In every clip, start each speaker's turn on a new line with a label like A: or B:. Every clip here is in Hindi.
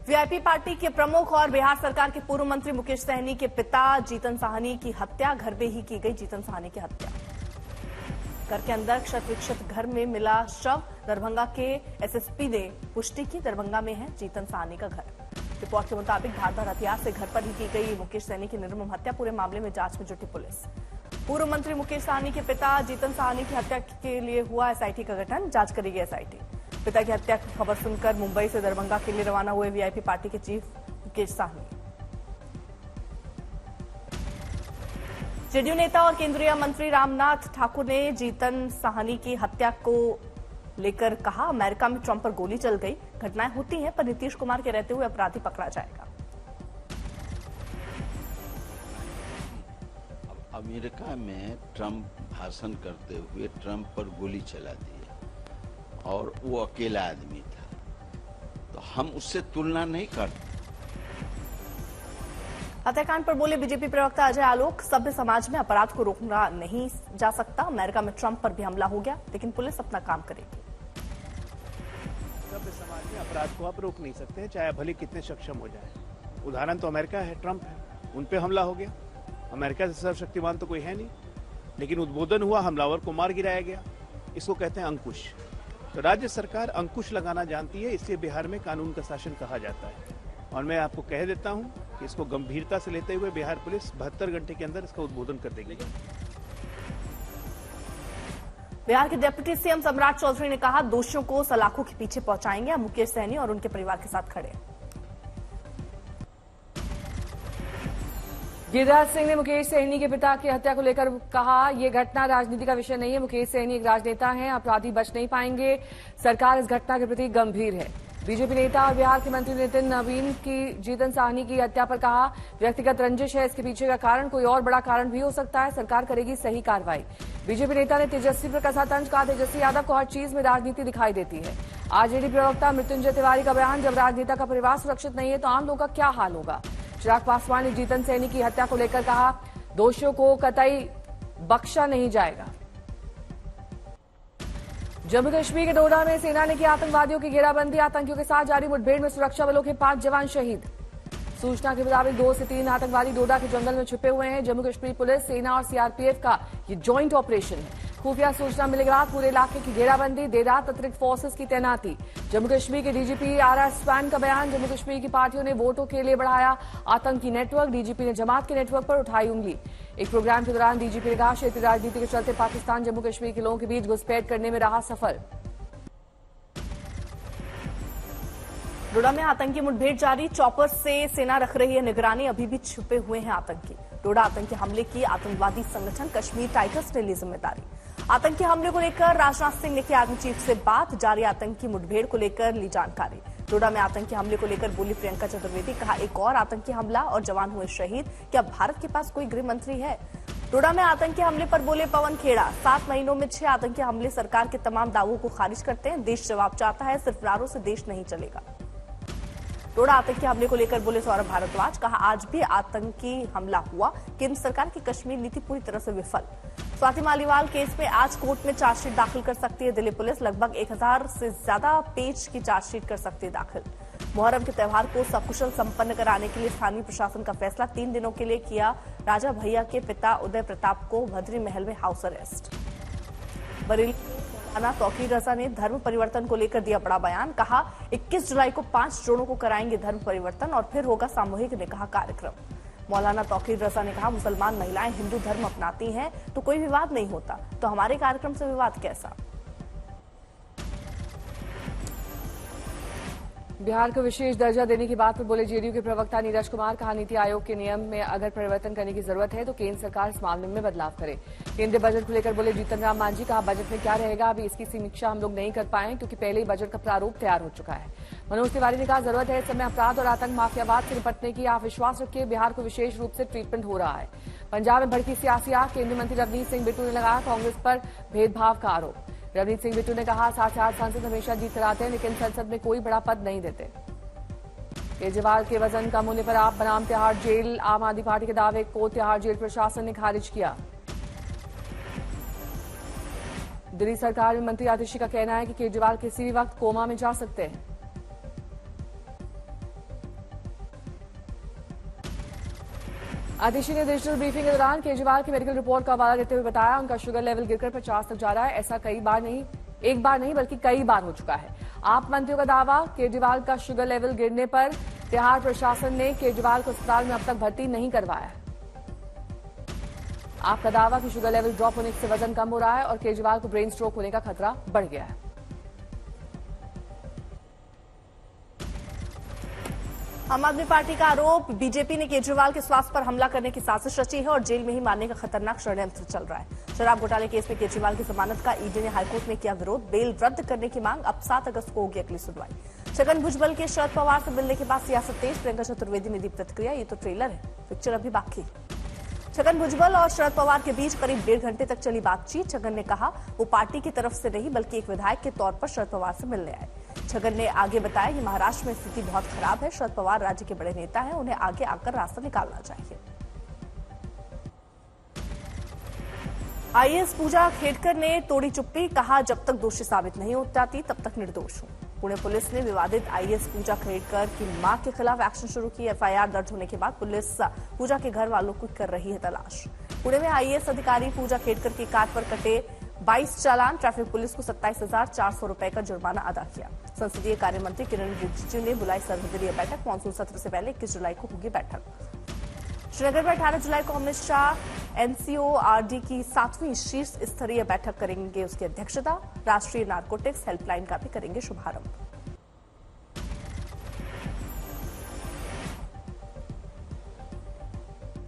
A: वीआईपी पार्टी के प्रमुख और बिहार सरकार के पूर्व मंत्री मुकेश सहनी के पिता जीतन साहनी की हत्या घर में ही की गई। जीतन साहनी की हत्या घर के अंदर क्षत विक्षत घर में मिला शव। दरभंगा के एसएसपी ने पुष्टि की, दरभंगा में है जीतन साहनी का घर। रिपोर्ट के मुताबिक धारदार हथियार से घर पर ही की गई मुकेश सहनी की निर्मम हत्या। पूरे मामले में जांच में जुटी पुलिस। पूर्व मंत्री मुकेश सहनी के पिता जीतन साहनी की हत्या के लिए हुआ एसआईटी का गठन, जांच करेगी एसआईटी। पिता की हत्या की खबर सुनकर मुंबई से दरभंगा के लिए रवाना हुए वीआईपी पार्टी के चीफ मुकेश सहनी। जेडीयू नेता और केंद्रीय मंत्री रामनाथ ठाकुर ने जीतन साहनी की हत्या को लेकर कहा, अमेरिका में ट्रंप पर गोली चल गई, घटनाएं होती हैं पर नीतीश कुमार के रहते हुए अपराधी पकड़ा जाएगा।
B: अमेरिका में ट्रंप भाषण करते हुए ट्रंप पर गोली चला दी और वो अकेला आदमी था, तो हम उससे तुलना नहीं करते।
A: हत्याकांड पर बोले बीजेपी प्रवक्ता अजय आलोक, सभ्य समाज में अपराध को रोकना नहीं जा सकता। अमेरिका में ट्रंप पर भी हमला हो गया, लेकिन पुलिस अपना काम करेगी।
C: सभ्य समाज में अपराध को आप रोक नहीं सकते, चाहे भले कितने सक्षम हो जाए। उदाहरण तो अमेरिका है, ट्रंप है, उन पे हमला हो गया। अमेरिका से सर्वशक्तिमान तो कोई है नहीं, लेकिन उद्बोधन हुआ, हमलावर को मार गिराया गया। इसको कहते हैं अंकुश। तो राज्य सरकार अंकुश लगाना जानती है, इसलिए बिहार में कानून का शासन कहा जाता है। और मैं आपको कह देता हूं कि इसको गंभीरता से लेते हुए बिहार पुलिस 72 घंटे के अंदर इसका उद्बोधन कर देगी।
A: बिहार के डिप्टी सीएम सम्राट चौधरी ने कहा, दोषियों को सलाखों के पीछे पहुंचाएंगे। मुकेश सहनी और उनके परिवार के साथ खड़े।
D: गिरिराज सिंह ने मुकेश सहनी के पिता की हत्या को लेकर कहा, यह घटना राजनीति का विषय नहीं है। मुकेश सहनी एक राजनेता हैं, अपराधी बच नहीं पाएंगे। सरकार इस घटना के प्रति गंभीर है। बीजेपी नेता और बिहार के मंत्री नितिन नवीन की जीतन साहनी की हत्या पर कहा, व्यक्तिगत रंजिश है इसके पीछे का कारण, कोई और बड़ा कारण भी हो सकता है। सरकार करेगी सही कार्रवाई। बीजेपी नेता ने तेजस्वी पर कसा तंज, कहा तेजस्वी यादव को हर चीज में राजनीति दिखाई देती है। आरजेडी प्रवक्ता मृत्युंजय तिवारी का बयान, जब राजनेता का परिवार सुरक्षित नहीं है तो आम लोगों का क्या हाल होगा। चिराग पासवान ने जीतन सहनी की हत्या को लेकर कहा, दोषियों को कतई बख्शा नहीं जाएगा। जम्मू कश्मीर के डोडा में सेना ने की आतंकवादियों की घेराबंदी। आतंकियों के साथ जारी मुठभेड़ में सुरक्षा बलों के 5 जवान शहीद। सूचना के मुताबिक 2 से 3 आतंकवादी डोडा के जंगल में छुपे हुए हैं। जम्मू कश्मीर पुलिस, सेना और सीआरपीएफ का ये ज्वाइंट ऑपरेशन है। खुफिया सूचना मिले के बाद पूरे इलाके की घेराबंदी, देर रात अतिरिक्त फोर्सेस की तैनाती। जम्मू कश्मीर के डीजीपी आर स्वान का बयान, जम्मू कश्मीर की पार्टियों ने वोटों के लिए बढ़ाया आतंकी नेटवर्क। डीजीपी ने जमात के नेटवर्क पर उठाई उंगली। एक प्रोग्राम के दौरान डीजीपी ने कहा, क्षेत्रीय राजनीति के चलते पाकिस्तान जम्मू कश्मीर के लोगों के बीच घुसपैठ करने में रहा सफल।
A: डोडा में आतंकी मुठभेड़ जारी, चॉपर से सेना रख रही है निगरानी, अभी भी छुपे हुए हैं आतंकी। डोडा आतंकी हमले की आतंकवादी संगठन कश्मीर टाइगर्स ने ली जिम्मेदारी। आतंकी हमले को लेकर राजनाथ सिंह ने की आर्मी चीफ से बात, जारी आतंकी मुठभेड़ को लेकर ली जानकारी। डोडा में आतंकी हमले को लेकर बोली प्रियंका चतुर्वेदी, कहा एक और आतंकी हमला और जवान हुए शहीद, क्या भारत के पास कोई गृह मंत्री है। डोडा में आतंकी हमले पर बोले पवन खेड़ा, 7 महीनों में 6 आतंकी हमले सरकार के तमाम दावों को खारिज करते हैं। देश जवाब चाहता है, सिर्फ नारों से देश नहीं चलेगा। डोडा आतंकी हमले को लेकर बोले सौरभ भारद्वाज, कहा आज भी आतंकी हमला हुआ, केंद्र सरकार की कश्मीर नीति पूरी तरह से विफल। स्वाति मालीवाल केस में आज कोर्ट में चार्जशीट दाखिल कर सकती है दिल्ली पुलिस, लगभग 1000 से ज्यादा पेज की चार्जशीट कर सकती है दाखिल। मुहर्रम के त्यौहार को सकुशल संपन्न कराने के लिए स्थानीय प्रशासन का फैसला, 3 दिनों के लिए किया राजा भैया के पिता उदय प्रताप को भद्री महल में हाउस अरेस्ट। बरेली मौलाना तौकीर रजा ने धर्म परिवर्तन को लेकर दिया बड़ा बयान, कहा 21 जुलाई को 5 जोड़ों को कराएंगे धर्म परिवर्तन और फिर होगा सामूहिक निकाह कार्यक्रम। मौलाना तौकीर रजा ने कहा, मुसलमान महिलाएं हिंदू धर्म अपनाती हैं तो कोई विवाद नहीं होता, तो हमारे कार्यक्रम से विवाद कैसा।
D: बिहार को विशेष दर्जा देने की बात पर बोले जेडीयू के प्रवक्ता नीरज कुमार, कहा नीति आयोग के नियम में अगर परिवर्तन करने की जरूरत है तो केंद्र सरकार इस मामले में बदलाव करे। केंद्रीय बजट को लेकर बोले जीतन राम मांझी, कहा बजट में क्या रहेगा अभी इसकी समीक्षा हम लोग नहीं कर पाए क्योंकि पहले ही बजट का प्रारूप तैयार हो चुका है। मनोज तिवारी ने कहा जरूरत है इस समय अपराध और आतंक माफियावाद से निपटने की, आप विश्वास रखिए बिहार को विशेष रूप से ट्रीटमेंट हो रहा है। पंजाब में भड़की सियासी आग, केंद्रीय मंत्री रवनीत सिंह बिट्टू ने लगाया कांग्रेस पर भेदभाव का आरोप। रवनीत सिंह बिट्टू ने कहा 7 सांसद हमेशा जीत कर आते हैं लेकिन संसद में कोई बड़ा पद नहीं देते। केजरीवाल के वजन कम होने पर आप बनाम तिहाड़ जेल, आम आदमी पार्टी के दावे को तिहाड़ जेल प्रशासन ने खारिज किया। दिल्ली सरकार में मंत्री आतिशी का कहना है कि केजरीवाल किसी भी वक्त कोमा में जा सकते हैं। आतिशी ने डिजिटल ब्रीफिंग के दौरान केजरीवाल की मेडिकल रिपोर्ट का हवाला देते हुए बताया उनका शुगर लेवल गिरकर 50 तक जा रहा है। ऐसा एक बार नहीं बल्कि कई बार हो चुका है। आप मंत्रियों का दावा, केजरीवाल का शुगर लेवल गिरने पर तिहाड़ प्रशासन ने केजरीवाल को अस्पताल में अब तक भर्ती नहीं करवाया। आपका दावा कि शुगर लेवल ड्रॉप होने से वजन कम हो रहा है और केजरीवाल को ब्रेन स्ट्रोक होने का खतरा बढ़ गया है।
A: आम आदमी पार्टी का आरोप, बीजेपी ने केजरीवाल के स्वास्थ्य पर हमला करने की साजिश रची है और जेल में ही मारने का खतरनाक षड्यंत्र चल रहा है। शराब घोटाले केस में केजरीवाल की जमानत का ईडी ने हाईकोर्ट में किया विरोध। बेल रद्द करने की मांग। अब 7 अगस्त को होगी अगली सुनवाई। छगन भुजबल के शरद पवार से मिलने के बाद सियासत तेज। प्रियंका चतुर्वेदी ने दी प्रतिक्रिया। ये तो ट्रेलर है, पिक्चर अभी बाकी। छगन भुजबल और शरद पवार के बीच करीब 1.5 घंटे तक चली बातचीत। छगन ने कहा वो पार्टी की तरफ से नहीं बल्कि एक विधायक के तौर पर शरद पवार से मिलने आए। छगन ने आगे बताया कि महाराष्ट्र में स्थिति बहुत खराब है। शरद पवार राज्य के बड़े नेता हैं, उन्हें आगे आकर रास्ता निकालना चाहिए। आईएएस पूजा खेडकर ने तोड़ी चुप्पी। कहा जब तक दोषी साबित नहीं हो जाती तब तक निर्दोष हूं। पुणे पुलिस ने विवादित आईएएस पूजा खेडकर की मां के खिलाफ एक्शन शुरू की। एफआईआर दर्ज होने के बाद पुलिस पूजा के घर वालों को कर रही है तलाश। पुणे में आईएएस अधिकारी पूजा खेडकर की कार पर कटे 22 चालान। ट्रैफिक पुलिस को 27,400 रुपए का जुर्माना अदा किया। संसदीय कार्य मंत्री किरण रिजिजू ने बुलाई सर्वदलीय बैठक। मानसून सत्र से पहले 21 जुलाई को होगी बैठक। श्रीनगर में 18 जुलाई को अमित शाह एनसीओआरडी की 7वीं शीर्ष स्तरीय बैठक करेंगे उसकी अध्यक्षता। राष्ट्रीय नारकोटिक्स हेल्पलाइन का भी करेंगे शुभारंभ।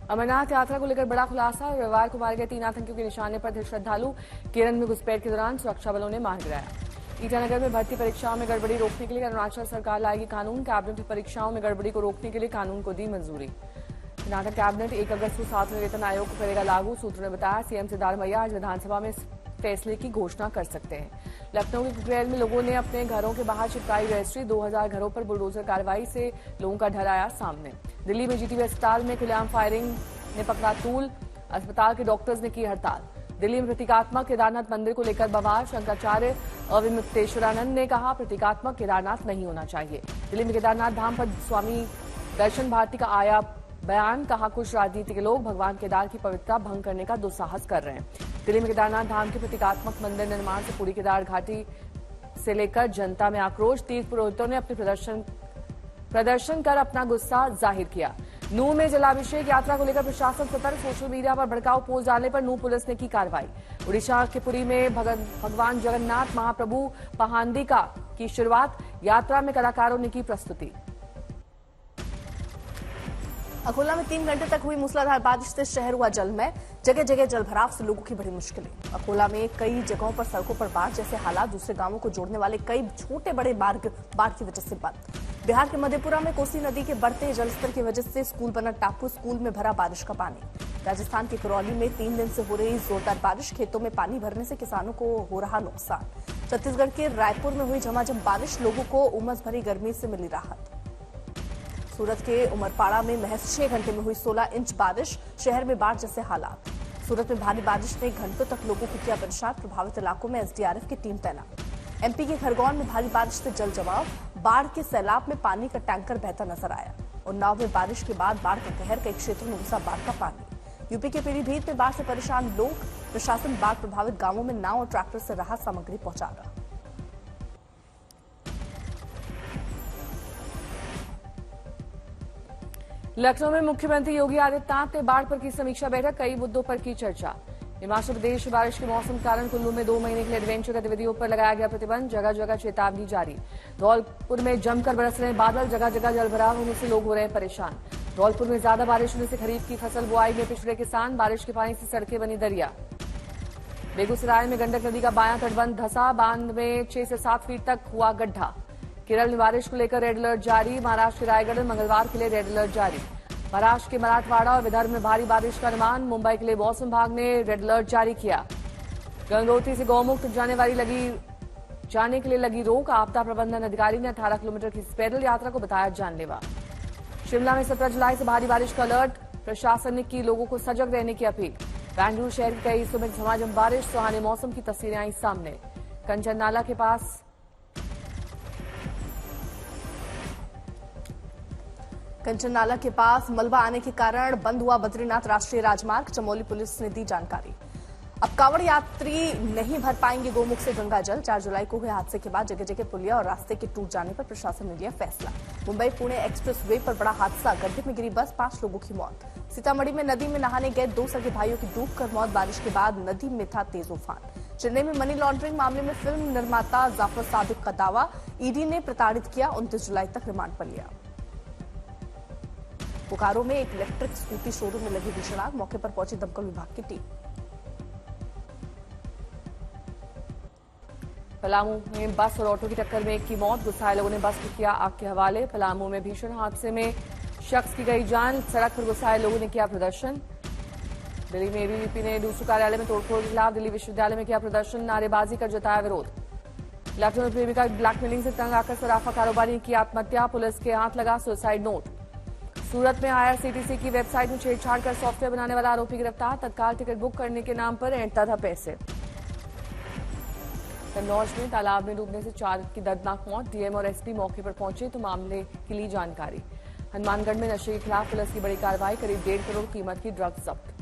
D: अमरनाथ यात्रा को लेकर बड़ा खुलासा। रविवार को मारे गए 3 आतंकियों के निशाने पर थे श्रद्धालु। केरल में घुसपैठ के दौरान सुरक्षा बलों ने मार गिराया। ईटानगर में भर्ती परीक्षाओं में गड़बड़ी रोकने के लिए अरुणाचल सरकार लाएगी कानून। कैबिनेट परीक्षाओं में गड़बड़ी को रोकने के लिए कानून को दी मंजूरी। कर्नाटक कैबिनेट 1 अगस्त को 7वें वेतन आयोग को करेगा लागू। सूत्रों ने बताया सीएम सिद्धारमैया आज विधानसभा में इस फैसले की घोषणा कर सकते हैं। लखनऊ के कुकरेल में लोगों ने अपने घरों के बाहर चिपकाई रजिस्ट्री। 2000 घरों पर बुलडोजर कार्रवाई से लोगों का डर आया सामने। दिल्ली में जीटीबी अस्पताल में खुलेआम फायरिंग ने पकड़ा तूल। अस्पताल के डॉक्टर्स ने की हड़ताल। दिल्ली में प्रतीकात्मक केदारनाथ मंदिर को लेकर बवाल। शंकराचार्य अविमुक्तेश्वरानंद ने कहा प्रतीकात्मक केदारनाथ नहीं होना चाहिए। दिल्ली में केदारनाथ धाम पर स्वामी दर्शन भारती का आया बयान। कहा कुछ राजनीति के लोग भगवान केदार की पवित्रता भंग करने का दुस्साहस कर रहे हैं। दिल्ली में केदारनाथ धाम के प्रतीकात्मक मंदिर निर्माण से पूरी केदार घाटी से लेकर जनता में आक्रोश। तीर्थ पुरोहितों ने अपने प्रदर्शन कर अपना गुस्सा जाहिर किया। नूह में जलाभिषेक यात्रा को लेकर प्रशासन सतर्क। सोशल मीडिया पर भड़काऊ पोस्ट डालने पर नूह पुलिस ने की कार्रवाई। उड़ीसा के पुरी में भगवान जगन्नाथ महाप्रभु पहांदिका की शुरुआत। यात्रा में कलाकारों ने की प्रस्तुति।
A: अकोला में 3 घंटे तक हुई मूसलाधार बारिश से शहर हुआ जलमय। जगह जगह जलभराव से लोगों की बड़ी मुश्किलें। अकोला में कई जगहों पर सड़कों पर बाढ़ जैसे हालात। दूसरे गांवों को जोड़ने वाले कई छोटे बड़े मार्ग बाढ़ की वजह से बंद। बिहार के मधेपुरा में कोसी नदी के बढ़ते जलस्तर की वजह से स्कूल बना टापू। स्कूल में भरा बारिश का पानी। राजस्थान के करौली में 3 दिन से हो रही जोरदार बारिश। खेतों में पानी भरने से किसानों को हो रहा नुकसान। छत्तीसगढ़ के रायपुर में हुई झमाझम बारिश। लोगों को उमस भरी गर्मी से मिली राहत। सूरत के उमरपाड़ा में महज 6 घंटे में हुई 16 इंच बारिश। शहर में बाढ़ जैसे हालात। सूरत में भारी बारिश ने घंटों तक लोगों को किया परेशान। प्रभावित इलाकों में एसडीआरएफ की टीम तैनात। एमपी के खरगोन में भारी बारिश से जल जमाव। बाढ़ के सैलाब में पानी का टैंकर बहता नजर आया। उन्नाव में बारिश के बाद बाढ़ का कहर। कई क्षेत्रों में घुसा बाढ़ का पानी। यूपी के पीलीभीत में बाढ़ से परेशान लोग। प्रशासन बाढ़ प्रभावित गांवों में नाव और ट्रैक्टर से राहत सामग्री पहुंचा रहा।
D: लखनऊ में मुख्यमंत्री योगी आदित्यनाथ ने बाढ़ पर की समीक्षा बैठक। कई मुद्दों पर की चर्चा। हिमाचल प्रदेश में बारिश के मौसम के कारण कुल्लू में 2 महीने के लिए एडवेंचर गतिविधियों पर लगाया गया प्रतिबंध। जगह जगह चेतावनी जारी। धौलपुर में जमकर बरस रहे बादल। जगह जगह जलभराव होने से लोग हो रहे हैं परेशान। धौलपुर में ज्यादा बारिश होने से खरीफ की फसल बुआई में पिछड़े किसान। बारिश के पानी से सड़कें बनी दरिया। बेगूसराय में गंडक नदी का बायां तटबंध धंसा। बांध में 6 से 7 फीट तक हुआ गड्ढा। केरल में बारिश को लेकर रेड अलर्ट जारी। महाराष्ट्र के रायगढ़ में मंगलवार के लिए रेड अलर्ट जारी। महाराष्ट्र के मराठवाड़ा और विदर्भ में भारी बारिश का अनुमान। मुंबई के लिए मौसम विभाग ने रेड अलर्ट जारी किया। गंगोत्री से गौमुख जाने के लिए लगी रोक। आपदा प्रबंधन अधिकारी ने 18 किलोमीटर की पैदल यात्रा को बताया जानलेवा। शिमला में 17 जुलाई से भारी बारिश का अलर्ट। प्रशासन ने की लोगों को सजग रहने की अपील। बेंगलुरु शहर के कई हिस्सों में झमाझम बारिश। सुहाने मौसम की तस्वीरें आई सामने। कंचन नाला के पास
A: कंचन नाला के पास मलबा आने के कारण बंद हुआ बद्रीनाथ राष्ट्रीय राजमार्ग, चमोली पुलिस ने दी जानकारी। अब कांवड़ यात्री नहीं भर पाएंगे गोमुख से गंगा जल। 4 जुलाई को हुए हादसे के बाद जगह जगह पुलिया और रास्ते के टूट जाने पर प्रशासन ने लिया फैसला। मुंबई पुणे एक्सप्रेस वे पर बड़ा हादसा, गड्ढे में गिरी बस, 5 लोगों की मौत। सीतामढ़ी में नदी में नहाने गए 2 सगे भाइयों की डूबकर मौत, बारिश के बाद नदी में था तेज उफान। चेन्नई में मनी लॉन्ड्रिंग मामले में फिल्म निर्माता जाफर सादिक का दावा, ईडी ने प्रताड़ित किया, 29 जुलाई तक रिमांड पर लिया। बोकारो में एक इलेक्ट्रिक स्कूटी शोरूम में लगी भीषण आग, मौके पर पहुंची दमकल विभाग की टीम।
D: पलामू में बस और ऑटो की टक्कर में एक की मौत, गुस्साए लोगों ने बस को किया आग के हवाले। पलामू में भीषण हादसे में शख्स की गई जान, सड़क पर गुस्साए लोगों ने किया प्रदर्शन। दिल्ली में एबीवीपी ने दूसरे कार्यालय में तोड़फोड़ के खिलाफ दिल्ली विश्वविद्यालय में किया प्रदर्शन, नारेबाजी कर जताया विरोध। लखनऊ में प्रेमिका ब्लैकमेलिंग से तंग आकर सराफा कारोबारी की आत्महत्या, पुलिस के हाथ लगा सुसाइड नोट। सूरत में IRCTC की वेबसाइट में छेड़छाड़ कर सॉफ्टवेयर बनाने वाला आरोपी गिरफ्तार, तत्काल टिकट बुक करने के नाम पर ऐंठता था पैसे। कन्नौज में तालाब में डूबने से 4 की दर्दनाक मौत, डीएम और एसपी मौके पर पहुंचे तो मामले की ली जानकारी। हनुमानगढ़ में नशे के खिलाफ पुलिस की बड़ी कार्रवाई, करीब 1.5 करोड़ कीमत की ड्रग्स जब्त।